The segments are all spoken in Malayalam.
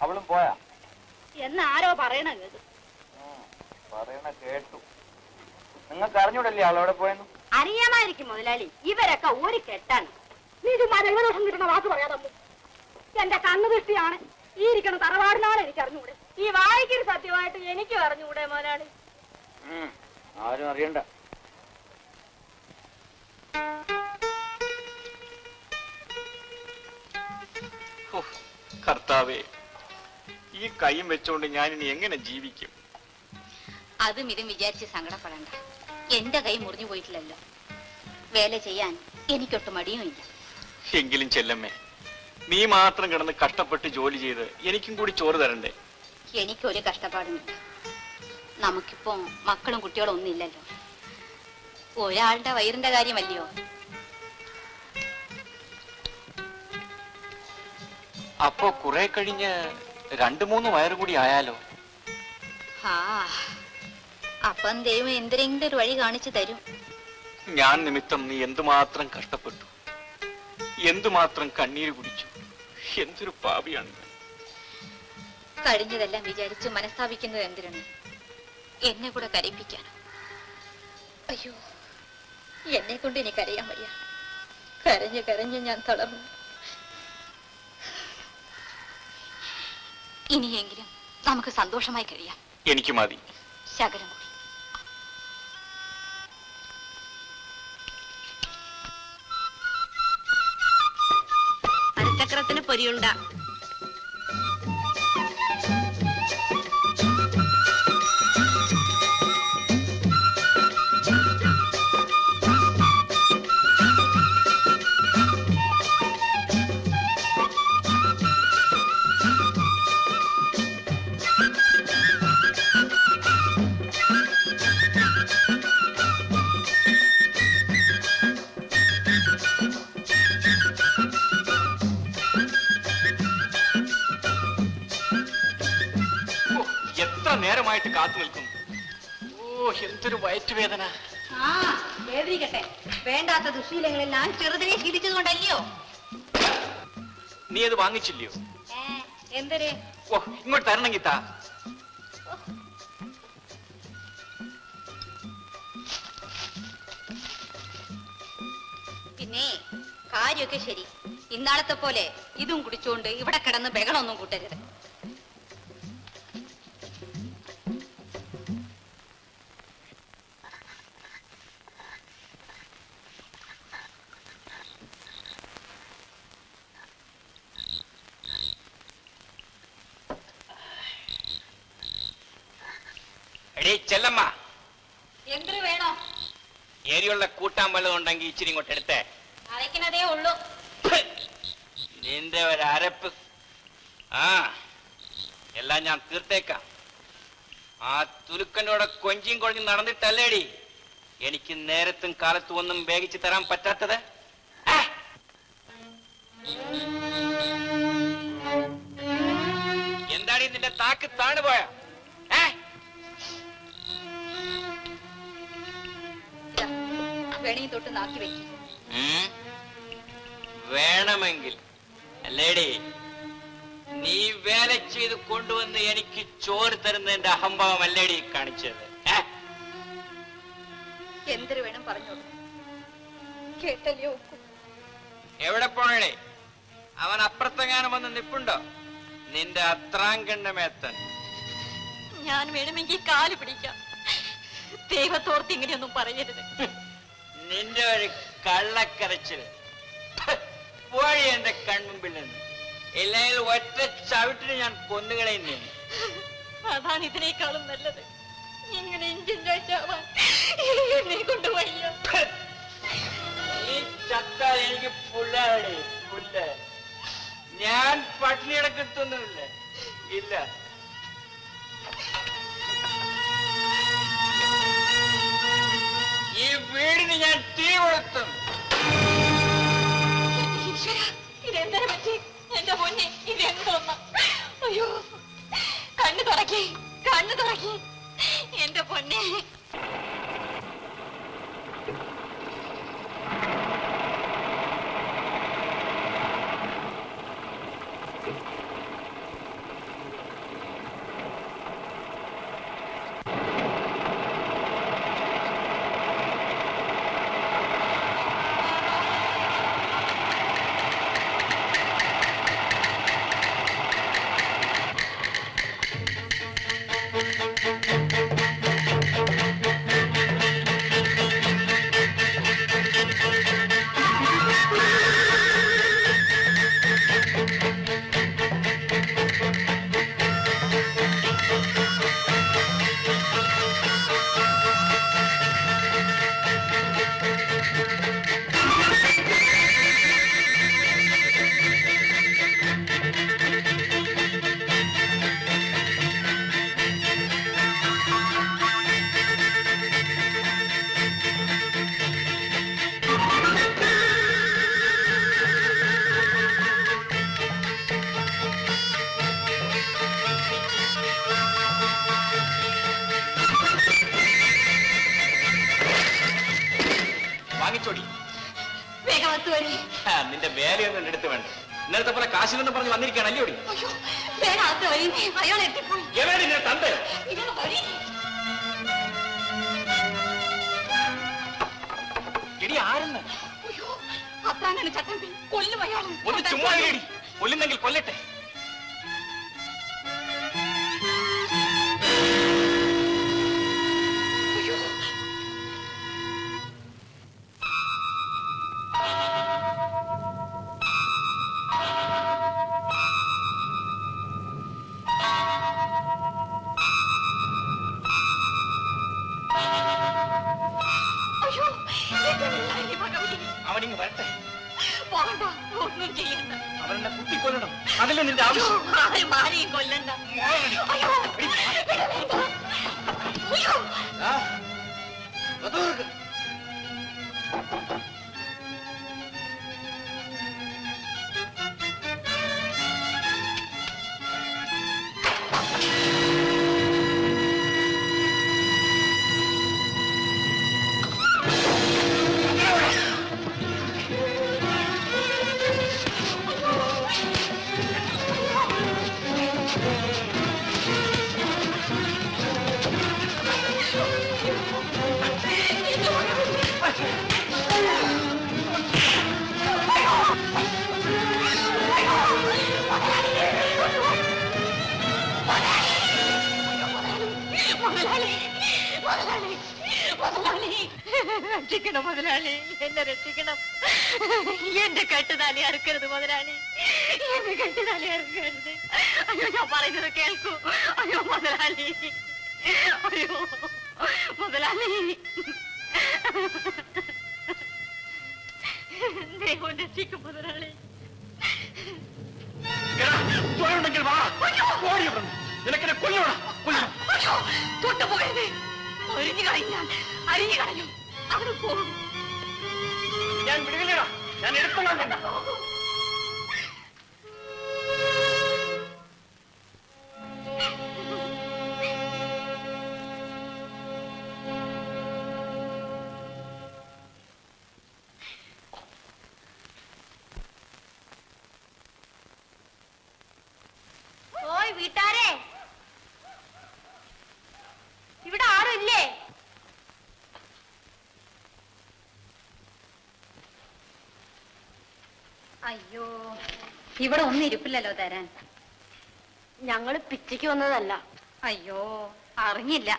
അവളും പോയാ എന്നാരോ പറയണ കേട്ടു. കേട്ടു. നിങ്ങൾക്ക് അറിഞ്ഞൂടല്ലേ അവളവിടെ പോയെന്ന്? അറിയാമായിരിക്കും മുതലാളി. ഇവരൊക്കെ ഒരു കെട്ടാണ്. നീ ചുമ്മാ ദൈവദോഷം കിട്ടുന്ന വാക്ക് പറയാതമ്മു. എന്റെ കണ്ണു ദൃഷ്ടിയാണ്. ഈ ഇരിക്കണ തറവാടിനാണ് എനിക്ക് അറിഞ്ഞുകൂടെ. ഈ വായിക്കൊരു സത്യമായിട്ട് എനിക്കും അറിഞ്ഞുകൂടെ മുതലാളി? ആരും അറിയണ്ട. കർത്താവേ, ഈ കൈയും വെച്ചോണ്ട് ഞാനിനി എങ്ങനെ ജീവിക്കും? അതും ഇതും വിചാരിച്ച് സങ്കടപ്പെടണ്ട. എന്റെ കൈ മുറിഞ്ഞു പോയിട്ടില്ലല്ലോ. വേല ചെയ്യാൻ എനിക്കൊട്ടും മടിയുമില്ല. എങ്കിലും ചെല്ലമ്മേ, നീ മാത്രം കിടന്ന് കഷ്ടപ്പെട്ട് ജോലി ചെയ്ത് എനിക്കും കൂടി ചോറ് തരണ്ടേ? എനിക്കൊരു കഷ്ടപ്പാടുമില്ല. നമുക്കിപ്പോ മക്കളും കുട്ടികളും ഒന്നുമില്ലല്ലോ. ഒരാളുടെ വയറിന്റെ കാര്യമല്ലയോ. അപ്പോ കുറെ കഴിഞ്ഞ് 2-3 വയറ് കൂടി ആയാലോ? അപ്പം ദൈവം എന്തെങ്കിലും ഒരു വഴി കാണിച്ചു തരും. ഞാൻ നിമിത്തം നീ എന്തുമാത്രം കഷ്ടപ്പെട്ടു, എന്തുമാത്രം കണ്ണീര് കുടിച്ചു. എന്തൊരു പാപിയാണ്. കഴിഞ്ഞതെല്ലാം വിചാരിച്ച് മനസ്താപിക്കുന്നത് എന്തിനാണ്? എന്നെ കൂടെ കരയിപ്പിക്കാനോ? അയ്യോ, എന്നെ കൊണ്ട് എനിക്ക് അറിയാൻ വയ്യ. കരഞ്ഞ് കരഞ്ഞ് ഞാൻ തളർന്നു. ഇനിയെങ്കിലും നമുക്ക് സന്തോഷമായി കഴിയാം. എനിക്ക് മതി. ശകലം കൂടി. അരച്ചക്രത്തിന് പൊരിയുണ്ട. നേരമായിട്ട് കാത്തു നിൽക്കുന്നു. ഓ, എന്തൊരു വയറ്റുവേദന. വേദനിക്കട്ടെ. വേണ്ടാത്ത ദുശീലങ്ങളെല്ലാം ചെറുതിനെ ശീലിച്ചത് കൊണ്ടല്ലയോ? നീ അത് വാങ്ങിച്ചില്ലയോ? എന്തൊരു? ഓ, ഇങ്ങോട്ട് തരണമെങ്കിൽ താ. പിന്നെ കാര്യമൊക്കെ ശരി. ഇന്നാളത്തെ പോലെ ഇതും കുടിച്ചുകൊണ്ട് ഇവിടെ കിടന്ന് ബഹളമൊന്നും കൂട്ടരുത്. ചെല്ലമ്മ, എന്തൊരു വേണോ? ഏരിയുള്ള കൂട്ടാൻ വല്ലതും ഉണ്ടെങ്കിൽ ഇച്ചിരി ഇങ്ങോട്ട് എടുത്തേ. അരയ്ക്കുന്നതേ ഉള്ളൂ. നിന്റെ ഒരരപ്പ്. എല്ലാം ഞാൻ തീർത്തേക്കാം. ആ തുലുക്കനോടെ കൊഞ്ചിയും കൊഴഞ്ഞും നടന്നിട്ടല്ലേടി എനിക്ക് നേരത്തും കാലത്തും ഒന്നും വേഗിച്ച് തരാൻ പറ്റാത്തത്? എന്താടി നിന്റെ താക്ക് താണുപോയ? വെളിയിൽ തൊട്ട് നാക്കി വെക്കും. വേണമെങ്കിൽ അല്ലേടി നീ വേല ചെയ്ത് കൊണ്ടുവന്ന് എനിക്ക് ചോറ് തരുന്നതിന്റെ അഹംഭാവം അല്ലേടി കാണിച്ചത്? എന്തൊരു വേണം പറഞ്ഞോളൂ. കേട്ടല്ലോ. എവിടെ പോണേ? അവൻ അപ്പുറത്തെങ്ങാനും വന്ന് നിപ്പുണ്ടോ? നിന്റെ അത്രാങ്കണ്ണമേത്തൻ. ഞാൻ വേണമെങ്കിൽ കാല് പിടിക്കാം. ദൈവത്തോർത്ത് ഇങ്ങനെയൊന്നും പറയരുത്. നിന്റെ ഒരു കള്ളക്കരച്ചിൽ പോയി എന്റെ കൺമുമ്പിൽ നിന്ന്. ഇല്ലെങ്കിൽ ഒറ്റ ചവിട്ടിന് ഞാൻ കൊന്നുകളയുന്നു. അതാണ് ഇതിനേക്കാളും നല്ലത്. ഇങ്ങനെ ഇഞ്ചിഞ്ചാവാൻ എന്നെ കൊണ്ട് വയ്യ. ഈ ചത്താൽ എനിക്ക് പുല്ലാടി പുല്ല്. ഞാൻ പട്ടിണിയുടെ കിട്ടുന്നില്ല. ഇല്ല, ഈ വീടിന് ഞാൻ തീ കൊളുത്തും. ഇതെന്താ പറ്റി? എന്റെ പൊന്നെ, ഇതെന്തോന്ന? അയ്യോ, കണ്ണു തുറക്കി, കണ്ണു തുറക്കി എന്റെ പൊന്നെ. നിന്റെ വേലയൊന്നും എന്റെ അടുത്ത് വേണ്ട. ഇന്നലത്തെ പോലെ കാശിലൊന്നും പറഞ്ഞ് വന്നിരിക്കുകയാണ് അല്ലേ? അയാൾ എത്തിപ്പോയി. എവിടെ നിന്നെ തന്റെ എടി ആരെന്ന്? അത്താനാണ് ചട്ടം കൊല്ലും അയാൾ. ഒന്ന് ചുമ്മാ എടി, കൊല്ലുന്നെങ്കിൽ കൊല്ലട്ടെ. അവനിങ്ങ് വരട്ടെ. ഒന്നും ചെയ്യണ്ട. അവനെന്നെ കുത്തിക്കൊല്ലണം, അതല്ലേ നിന്റെ ആവശ്യം? ആരെയും കൊല്ലണ്ട. രക്ഷിക്കണം മുതലാളി, എന്നെ രക്ഷിക്കണം. എന്റെ കെട്ടുതാലി അറുക്കരുത് മുതലാളി, എന്റെ കെട്ടുതാലി അറുക്കരുത്. അയ്യോ, ഞാൻ പറയുന്നത് കേൾക്കൂ. അയ്യോ മുതലാളി, അയ്യോ മുതലാളി, ദൈവം രക്ഷിക്കും മുതലാളി. നിനക്കെന്നെ കൊല്ലണം. തൊട്ടുപോയത് ഒരിഞ്ഞു കഴിഞ്ഞാൽ അരിഞ്ഞു കളഞ്ഞു. അവിടെ പോകും. ഞാൻ വിടുകയില്ലടാ, ഞാൻ എടുത്തോളാം. ഓയ് വീട്ടാരെ, ഇവിടെ ആരുമില്ലേ? അയ്യോ, ഇവിടെ ഒന്നും ഇരിപ്പില്ലല്ലോ തരാൻ. ഞങ്ങള് പിച്ചയ്ക്ക് വന്നതല്ല. അയ്യോ, അറിഞ്ഞില്ല.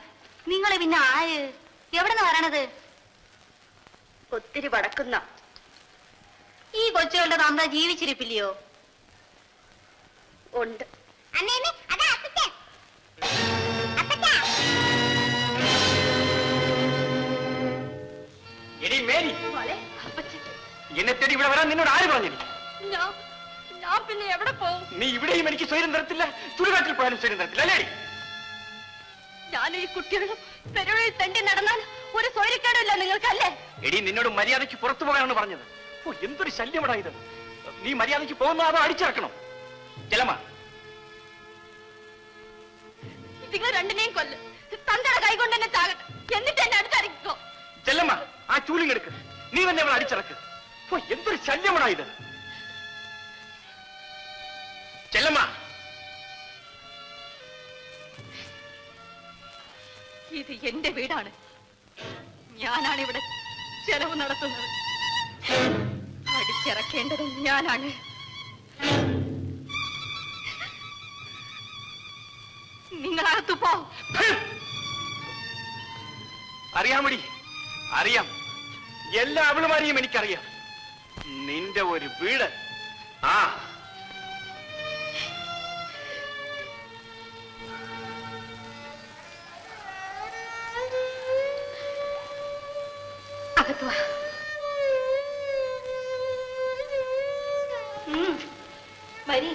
നിങ്ങൾ പിന്നെ ആര്, എവിടെന്ന് വരണത്? ഒത്തിരി പടക്കുന്ന ഈ കൊച്ചുകളുടെ തന്ത ജീവിച്ചിരിപ്പില്ലയോ? ഉണ്ട്. എടി മേരി, എന്നെ തേടി ഇവിടെ വരാൻ നിന്നോട് ആര് പറഞ്ഞു? ഞാൻ പിന്നെ എവിടെ പോകും? നീ ഇവിടെയും എനിക്ക് സ്വയം തരത്തില്ല, ചുടുകാട്ടിൽ പോയാലും സ്വയം തരത്തില്ല അല്ലേ? ഞാൻ ഈ കുട്ടികളും തെരുവിൽ തണ്ടി നടന്നാൽ ഒരു സ്വൈരക്കേടില്ല നിങ്ങൾക്കല്ലേ? എടി, നിന്നോട് മര്യാദയ്ക്ക് പുറത്തു പോകാനാണ് പറഞ്ഞത്. ഓ, എന്തൊരു ശല്യമാടാ ഇത്. നീ മര്യാദയ്ക്ക് പോകുന്ന അതോ അടിച്ചിറക്കണോ? ജലമ, നിങ്ങൾ രണ്ടിനെയും കൊല്ല്. തന്തയുടെ കൈ കൊണ്ട് തന്നെ ചാകട്ടെ, എന്നിട്ട് എന്നെ അടുത്തറിയിക്കോ. ചെല്ലമ്മ, ആ ചൂലിങ് എടുക്ക്. നീ തന്നെ അവളെ അടിച്ചിറക്ക്. ഓ, എന്തൊരു ശല്യമാടാ ഇത്. ചെല്ലമ്മ, ഇത് എന്റെ വീടാണ്. ഞാനാണ് ഇവിടെ ചെലവ് നടത്തുന്നത്. അടിച്ചിറക്കേണ്ടത് ഞാനാണ്. നിങ്ങളകത്തു പോ. അറിയാമടി, അറിയാം. എല്ലാ അവളുമാരെയും എനിക്കറിയാം. നിന്റെ ഒരു വീട്. ആ, അകത്തു വാ. വരി.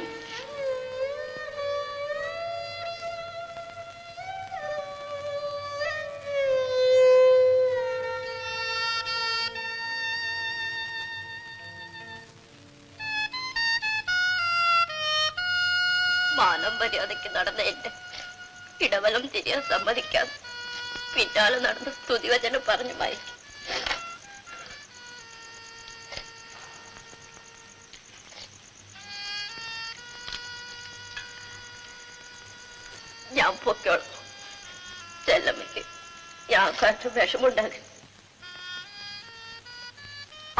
മാനം മര്യാദയ്ക്ക് നടന്ന എന്റെ ഇടവലം തിരിയാൻ സമ്മതിക്കാൻ പിന്നാലെ നടന്ന് സ്തുതിവചനം പറഞ്ഞു മയക്കി. ഞാൻ പൊക്കോളാം. ചെല്ലമ്മയ്ക്ക് ഞാൻ കാറ്റ് വിഷമുണ്ടാകും.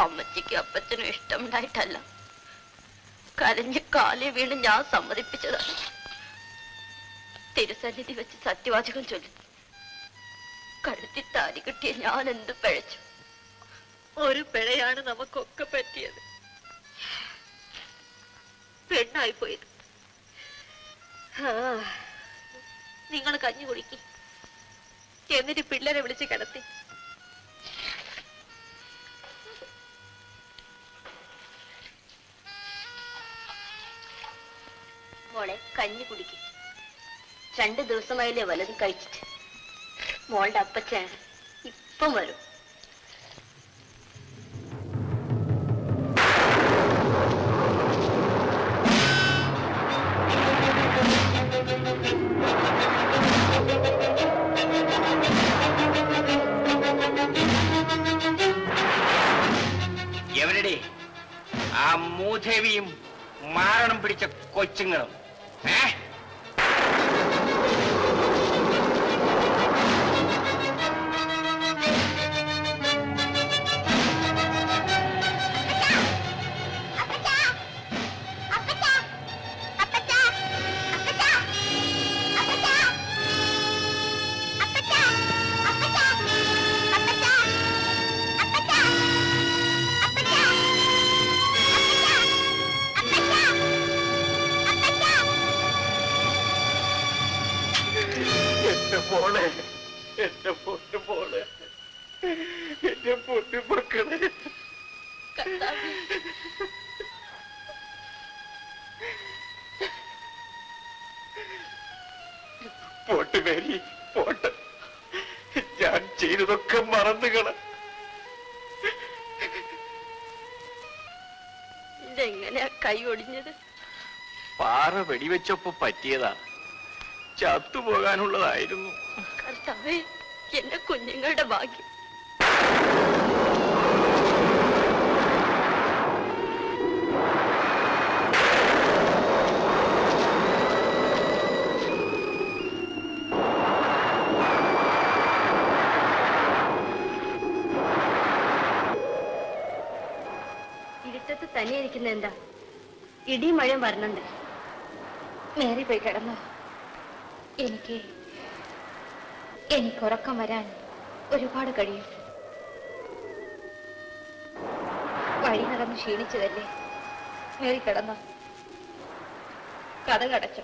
അമ്മച്ചിക്ക് അപ്പച്ചനും ഇഷ്ടമുണ്ടായിട്ടല്ല, കരഞ്ഞ് കാലി വീണ് ഞാൻ സമ്മതിപ്പിച്ചതാണ്. തിരുസന്നിധി വെച്ച് സത്യവാചകം ചൊല്ലി കഴുത്തി താരി കിട്ടിയ ഞാൻ എന്ത് പിഴച്ചു? ഒരു പിഴയാണ് നമുക്കൊക്കെ പറ്റിയത്. പെണ്ണായി പോയത്. നിങ്ങൾ കഞ്ഞി കുടിക്കി, എന്നിട്ട് പിള്ളേരെ വിളിച്ച് കിടത്തി. മോളെ കഞ്ഞി കുടിക്കും. 2 ദിവസമായില്ലേ വലതും കഴിച്ചിട്ട്. മോളുടെ അപ്പച്ചൻ ഇപ്പം വരും. എവരുടെ ആ മൂദേവിയും മാരണം പിടിച്ച കൊച്ചുങ്ങളും? Pot Mary, pot. ഞാൻ ചെയ്തതൊക്കെ മറന്നുകള. ഇതെങ്ങനെയാ കൈ ഒടിഞ്ഞത്? പാറ വെടിവെച്ചപ്പോ പറ്റിയതാ. ചത്തുപോകാനുള്ളതായിരുന്നു. കർത്താവേ, എന്റെ കുഞ്ഞുങ്ങളുടെ ഭാഗ്യം. ഇരുട്ടത്ത് തനിയിരിക്കുന്ന എന്താ? ഇടിയും മഴയും വരണുണ്ട്. മേരി പോയി കിടന്നു. എനിക്ക് ഉറക്കം വരാൻ ഒരുപാട് കഴിയും. വഴി നടന്ന് ക്ഷീണിച്ചതല്ലേ. മേരി കിടന്നു. കഥ കടച്ചു.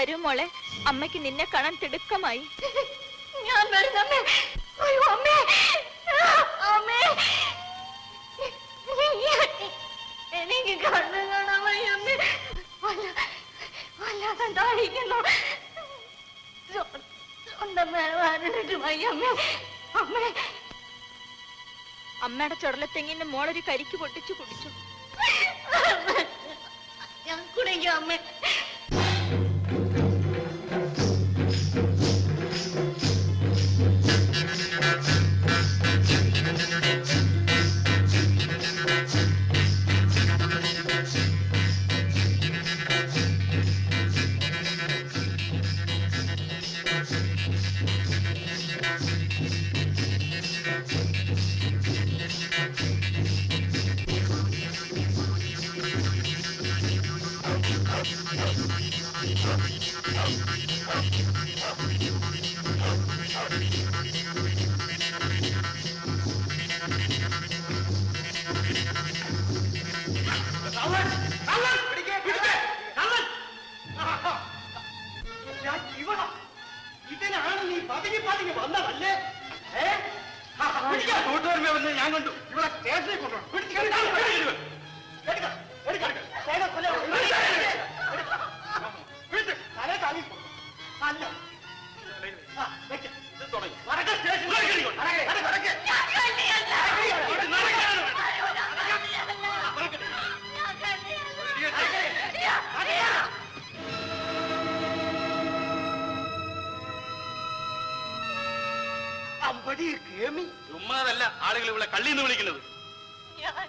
വരൂ മോളെ, അമ്മയ്ക്ക് നിന്നെ കാണാൻ തിടുക്കമായി. ഞാൻ വരുന്നമ്മേ. അയ്യോ അമ്മേ, അമ്മേ, എനിക്ക് കണ്ണു കാണാൻ വയ്യമ്മേ. വല്ലാതെ താടിക്കുന്നു. വയ്യമ്മേ. അമ്മേ, അമ്മയുടെ ചുടലത്തെങ്ങിന്റെ മോളൊരു കരിക്ക് പൊട്ടിച്ചു കുടിച്ചു. ഞാൻ കുടിക്കാം അമ്മേ. ഇതിനാണ് നീ പതുങ്ങി പതുങ്ങി വന്നതല്ലേ? കൂട്ടുകാരനെ വന്ന് ഞാൻ കണ്ടു. ഇവിടെ സ്റ്റേഷനിൽ കൊണ്ടുപോകണം. ചുമ്മാതല്ല ആളുകൾ ഇവിടെ കള്ളിന്ന് വിളിക്കുന്നത്. ഞാൻ